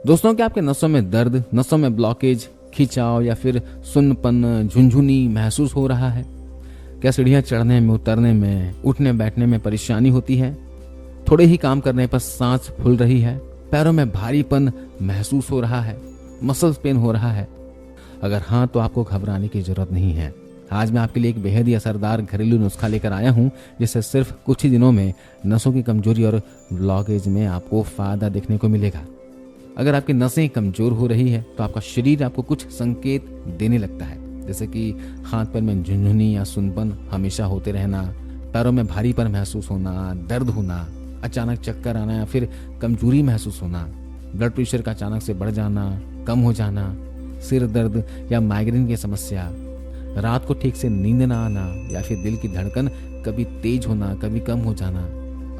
दोस्तों, क्या आपके नसों में दर्द, नसों में ब्लॉकेज, खिंचाव या फिर सुन्नपन, झुनझुनी महसूस हो रहा है? क्या सीढ़ियां चढ़ने में, उतरने में, उठने बैठने में परेशानी होती है? थोड़े ही काम करने पर सांस फूल रही है? पैरों में भारीपन महसूस हो रहा है? मसल्स पेन हो रहा है? अगर हाँ, तो आपको घबराने की जरूरत नहीं है। आज मैं आपके लिए एक बेहद ही असरदार घरेलू नुस्खा लेकर आया हूँ, जिससे सिर्फ कुछ ही दिनों में नसों की कमजोरी और ब्लॉकेज में आपको फायदा देखने को मिलेगा। अगर आपकी नसें कमजोर हो रही है तो आपका शरीर आपको कुछ संकेत देने लगता है, जैसे कि हाथ पैर में झुनझुनी या सुनपन हमेशा होते रहना, पैरों में भारीपन महसूस होना, दर्द होना, अचानक चक्कर आना या फिर कमजोरी महसूस होना, ब्लड प्रेशर का अचानक से बढ़ जाना, कम हो जाना, सिर दर्द या माइग्रेन की समस्या, रात को ठीक से नींद ना आना या फिर दिल की धड़कन कभी तेज होना, कभी कम हो जाना।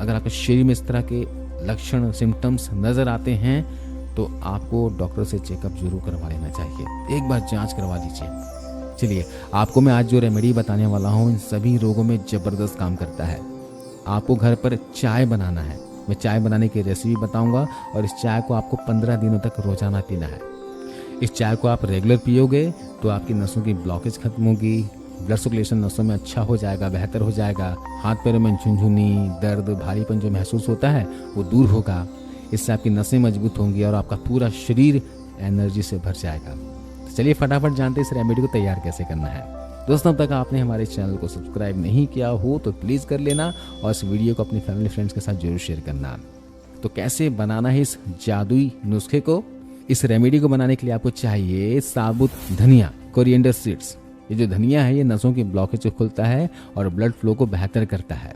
अगर आपके शरीर में इस तरह के लक्षण, सिम्टम्स नजर आते हैं तो आपको डॉक्टर से चेकअप जरूर करवा लेना चाहिए। एक बार जांच करवा लीजिए। चलिए, आपको मैं आज जो रेमेडी बताने वाला हूँ इन सभी रोगों में जबरदस्त काम करता है। आपको घर पर चाय बनाना है। मैं चाय बनाने की रेसिपी बताऊंगा और इस चाय को आपको 15 दिनों तक रोजाना पीना है। इस चाय को आप रेगुलर पियोगे तो आपकी नसों की ब्लॉकेज खत्म होगी, ब्लड सर्कुलेशन नसों में अच्छा हो जाएगा, बेहतर हो जाएगा, हाथ पैरों में झुनझुनी, दर्द, भारीपन जो महसूस होता है वो दूर होगा। इससे आपकी नसें मजबूत होंगी और आपका पूरा शरीर एनर्जी से भर जाएगा। तो चलिए फटाफट जानते हैं इस रेमेडी को तैयार कैसे करना है। दोस्तों, अब तक आपने हमारे चैनल को सब्सक्राइब नहीं किया हो तो प्लीज कर लेना और इस वीडियो को अपनी फैमिली फ्रेंड्स के साथ जरूर शेयर करना। तो कैसे बनाना है इस जादुई नुस्खे को? इस रेमेडी को बनाने के लिए आपको चाहिए साबुत धनिया, कोरिएंडर सीड्स। ये जो धनिया है ये नसों की ब्लॉकेज को खुलता है और ब्लड फ्लो को बेहतर करता है।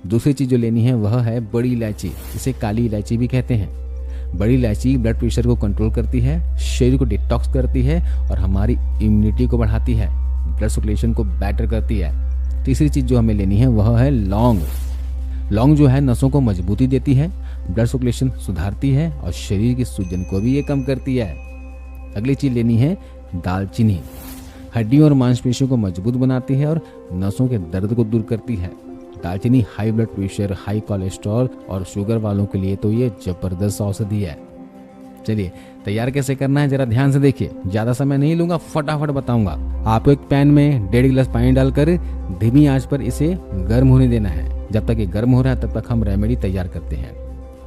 दूसरी चीज जो लेनी है वह है बड़ी इलायची, इसे काली इलायची भी कहते हैं। बड़ी इलायची ब्लड प्रेशर को कंट्रोल करती है, शरीर को डिटॉक्स करती है और हमारी इम्यूनिटी को बढ़ाती है, ब्लड सर्कुलेशन को बेटर करती है। तीसरी चीज जो हमें लेनी है वह है लौंग। लौंग जो है नसों को मजबूती देती है, ब्लड सर्कुलेशन सुधारती है और शरीर की सूजन को भी ये कम करती है। अगली चीज लेनी है दालचीनी। हड्डियों और मांसपेशियों को मजबूत बनाती है और नसों के दर्द को दूर करती है। दालचीनी high blood pressure, high cholesterol और शुगर वालों के लिए तो ये जबरदस्त औषधि है। चलिए तैयार कैसे करना है जरा ध्यान से देखिए। ज्यादा समय नहीं लूंगा, फटाफट बताऊंगा। आपको एक पैन में 1.5 गिलास पानी डालकर धीमी आंच पर इसे गर्म होने देना है। जब तक ये गर्म हो रहा है तब तक हम रेमेडी तैयार करते हैं।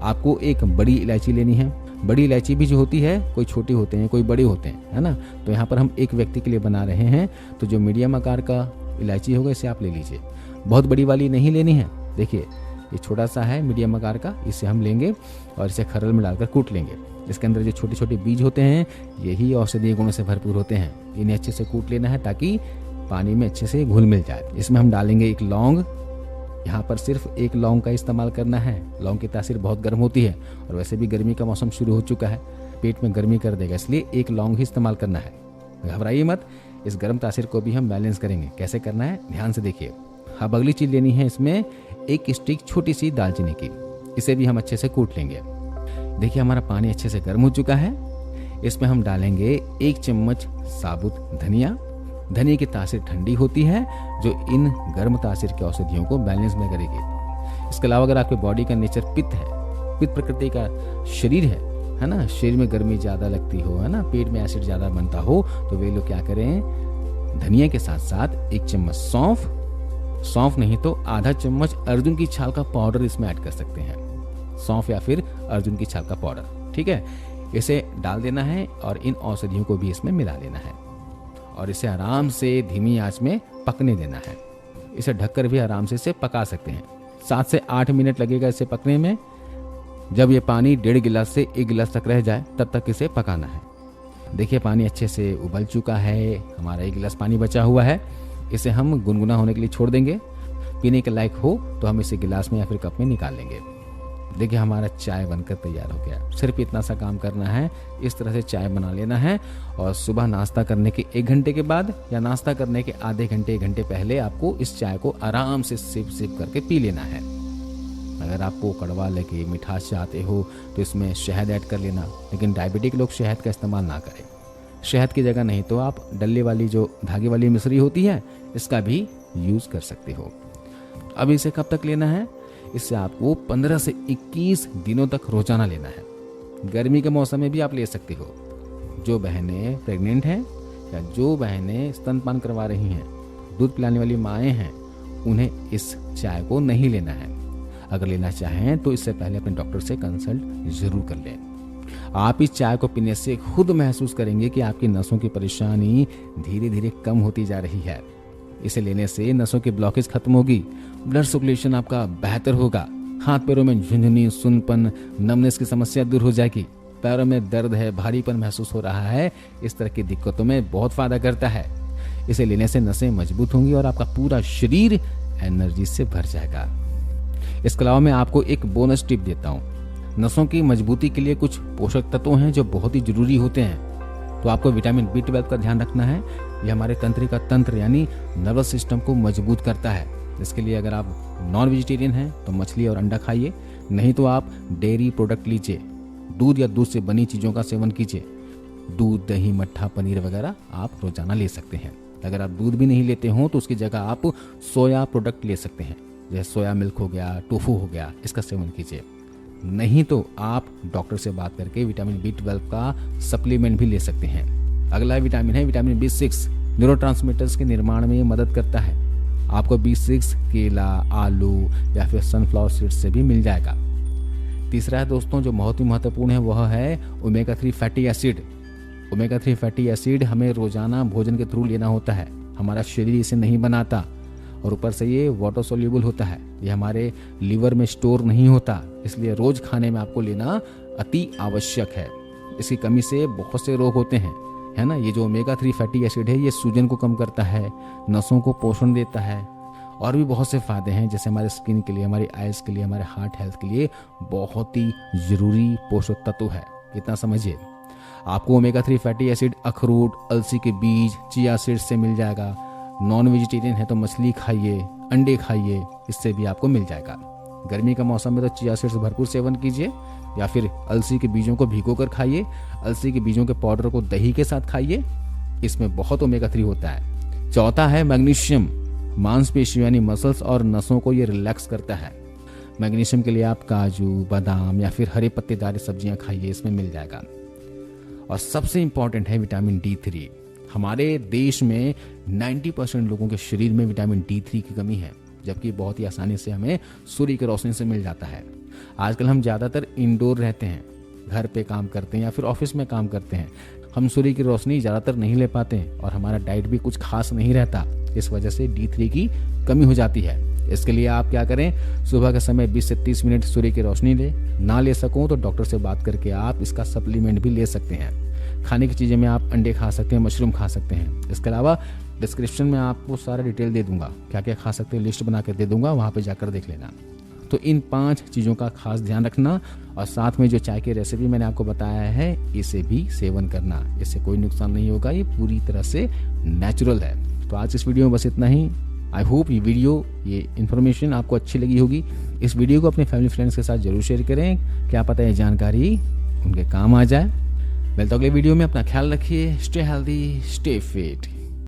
आपको एक बड़ी इलायची लेनी है। बड़ी इलायची भी जो होती है, कोई छोटी होते हैं, कोई बड़े होते हैं, है ना। तो यहाँ पर हम एक व्यक्ति के लिए बना रहे हैं, तो जो मीडियम आकार का इलायची होगा इसे आप ले लीजिए। बहुत बड़ी वाली नहीं लेनी है। देखिए ये छोटा सा है मीडियम आकार का, इसे हम लेंगे और इसे खरल में डालकर कूट लेंगे। इसके अंदर जो छोटे छोटे बीज होते हैं यही औषधीय गुणों से भरपूर होते हैं। इन्हें अच्छे से कूट लेना है ताकि पानी में अच्छे से घुल मिल जाए। इसमें हम डालेंगे एक लौंग। यहाँ पर सिर्फ एक लौंग का इस्तेमाल करना है। लौंग की तासीर बहुत गर्म होती है और वैसे भी गर्मी का मौसम शुरू हो चुका है, पेट में गर्मी कर देगा, इसलिए एक लौंग ही इस्तेमाल करना है। घबराइए मत, इस गर्म तासीर को भी हम बैलेंस करेंगे। कैसे करना है ध्यान से देखिए। अब अगली चीज लेनी है इसमें एक स्टिक छोटी सी दालचीनी की। इसे भी हम अच्छे से कूट लेंगे। देखिए हमारा पानी अच्छे से गर्म हो चुका है। इसमें हम डालेंगे 1 चम्मच साबुत धनिया। धनिया की तासीर ठंडी होती है जो इन गर्म तासीर के औषधियों को बैलेंस में करेगी। इसके अलावा अगर आपके बॉडी का नेचर पित्त है, पित्त प्रकृति का शरीर है ना, शरीर में गर्मी ज्यादा लगती हो, है ना, पेट में एसिड ज्यादा बनता हो, तो वे लोग क्या करें, धनिया के साथ साथ 1 चम्मच सौंफ नहीं तो आधा चम्मच अर्जुन की छाल का पाउडर इसमें ऐड कर सकते हैं। सौंफ या फिर अर्जुन की छाल का पाउडर, ठीक है। इसे डाल देना है और इन औषधियों को भी इसमें मिला लेना है और इसे आराम से धीमी आंच में पकने देना है। इसे ढककर भी आराम से इसे पका सकते हैं। 7 से 8 मिनट लगेगा इसे पकने में। जब ये पानी 1.5 गिलास से 1 गिलास तक रह जाए तब तक इसे पकाना है। देखिए पानी अच्छे से उबल चुका है, हमारा 1 गिलास पानी बचा हुआ है। इसे हम गुनगुना होने के लिए छोड़ देंगे। पीने के लायक हो तो हम इसे गिलास में या फिर कप में निकाल लेंगे। देखिए हमारा चाय बनकर तैयार हो गया। सिर्फ इतना सा काम करना है, इस तरह से चाय बना लेना है और सुबह नाश्ता करने के 1 घंटे के बाद या नाश्ता करने के आधे घंटे 1 घंटे पहले आपको इस चाय को आराम से सिप करके पी लेना है। अगर आपको कड़वा लगे, मिठास चाहते हो तो इसमें शहद ऐड कर लेना, लेकिन डायबिटिक लोग शहद का इस्तेमाल ना करें। शहद की जगह नहीं तो आप डल्ले वाली जो धागे वाली मिश्री होती है इसका भी यूज कर सकते हो। अब इसे कब तक लेना है? इससे आपको 15 से 21 दिनों तक रोजाना लेना है। गर्मी के मौसम में भी आप ले सकते हो। जो बहनें प्रेग्नेंट हैं या जो बहनें स्तनपान करवा रही हैं, दूध पिलाने वाली माएँ हैं, उन्हें इस चाय को नहीं लेना है। अगर लेना चाहें तो इससे पहले अपने डॉक्टर से कंसल्ट जरूर कर लें। आप इस चाय को पीने से खुद महसूस करेंगे कि आपकी नसों की परेशानी धीरे धीरे कम होती जा रही है। इसे लेने से नसों की ब्लॉकेज खत्म होगी, ब्लड सर्कुलेशन आपका बेहतर होगा, हाथ पैरों में झुंझुनी, सुनपन, नमनेस की समस्या दूर हो जाएगी, पैरों में दर्द है, भारीपन महसूस हो रहा है, इस तरह की दिक्कतों में बहुत फायदा करता है। इसे लेने से नसें मजबूत होंगी और आपका पूरा शरीर एनर्जी से भर जाएगा। इसके अलावा मैं आपको एक बोनस टिप देता हूँ। नसों की मजबूती के लिए कुछ पोषक तत्व हैं जो बहुत ही जरूरी होते हैं। तो आपको विटामिन B12 का ध्यान रखना है। यह हमारे तंत्रिका तंत्र यानी नर्वस सिस्टम को मजबूत करता है। इसके लिए अगर आप नॉन वेजिटेरियन हैं तो मछली और अंडा खाइए, नहीं तो आप डेयरी प्रोडक्ट लीजिए, दूध या दूध से बनी चीज़ों का सेवन कीजिए। दूध, दही, मट्ठा, पनीर वगैरह आप रोजाना ले सकते हैं। अगर आप दूध भी नहीं लेते हो तो उसकी जगह आप सोया प्रोडक्ट ले सकते हैं, जैसे सोया मिल्क हो गया, टोफू हो गया, इसका सेवन कीजिए। नहीं तो आप डॉक्टर से बात करके विटामिन B12 का सप्लीमेंट भी ले सकते हैं। अगला विटामिन है विटामिन B6। न्यूरोट्रांसमीटर्स के निर्माण में ये मदद करता है। आपको B6 केला, आलू या फिर सनफ्लावर सीड्स से भी मिल जाएगा। तीसरा है दोस्तों जो बहुत ही महत्वपूर्ण है, वह है omega 3 fatty acid. Omega 3 fatty acid हमें रोजाना भोजन के थ्रू लेना होता है। हमारा शरीर इसे नहीं बनाता और ऊपर से ये वाटर सोल्यूबल होता है, ये हमारे लीवर में स्टोर नहीं होता, इसलिए रोज खाने में आपको लेना अति आवश्यक है। इसकी कमी से बहुत से रोग होते हैं, है ना। ये जो ओमेगा 3 फैटी एसिड है ये सूजन को कम करता है, नसों को पोषण देता है और भी बहुत से फायदे हैं, जैसे हमारे स्किन के लिए, हमारी आइज के लिए, हमारे हार्ट हेल्थ के लिए बहुत ही जरूरी पोषक तत्व है। इतना समझिए। आपको ओमेगा 3 फैटी एसिड अखरोट, अलसी के बीज, चिया सीड्स से मिल जाएगा। नॉन वेजिटेरियन है तो मछली खाइए, अंडे खाइए, इससे भी आपको मिल जाएगा। गर्मी का मौसम में तो चिया सीड्स भरपूर सेवन कीजिए या फिर अलसी के बीजों को भिगो कर खाइए। अलसी के बीजों के पाउडर को दही के साथ खाइए, इसमें बहुत ओमेगा 3 होता है। चौथा है मैग्नीशियम। मांसपेशियों यानी मसल्स और नसों को ये रिलैक्स करता है। मैग्नीशियम के लिए आप काजू, बादाम या फिर हरे पत्तेदार सब्जियां खाइए, इसमें मिल जाएगा। और सबसे इंपॉर्टेंट है विटामिन D3। हमारे देश में 90% लोगों के शरीर में विटामिन D3 की कमी है, जबकि बहुत ही आसानी से हमें सूर्य की रोशनी से मिल जाता है। आजकल हम ज़्यादातर इंडोर रहते हैं, घर पे काम करते हैं या फिर ऑफिस में काम करते हैं। हम सूर्य की रोशनी ज़्यादातर नहीं ले पाते और हमारा डाइट भी कुछ खास नहीं रहता। इस वजह से D3 की कमी हो जाती है। इसके लिए आप क्या करें, सुबह के समय 20 से 30 मिनट सूर्य की रोशनी ना ले सको तो डॉक्टर से बात करके आप इसका सप्लीमेंट भी ले सकते हैं। खाने की चीज़ें में आप अंडे खा सकते हैं, मशरूम खा सकते हैं। इसके अलावा डिस्क्रिप्शन में आपको सारा डिटेल दे दूंगा, क्या क्या खा सकते हैं लिस्ट बना कर दे दूंगा, वहाँ पे जाकर देख लेना। तो इन 5 चीज़ों का खास ध्यान रखना और साथ में जो चाय की रेसिपी मैंने आपको बताया है इसे भी सेवन करना। इससे कोई नुकसान नहीं होगा, ये पूरी तरह से नेचुरल है। तो आज इस वीडियो में बस इतना ही। आई होप ये इन्फॉर्मेशन आपको अच्छी लगी होगी। इस वीडियो को अपने फैमिली फ्रेंड्स के साथ जरूर शेयर करें, क्या पता ये जानकारी उनके काम आ जाए। मिलता अगले वीडियो में, अपना ख्याल रखिए। Stay healthy, stay fit.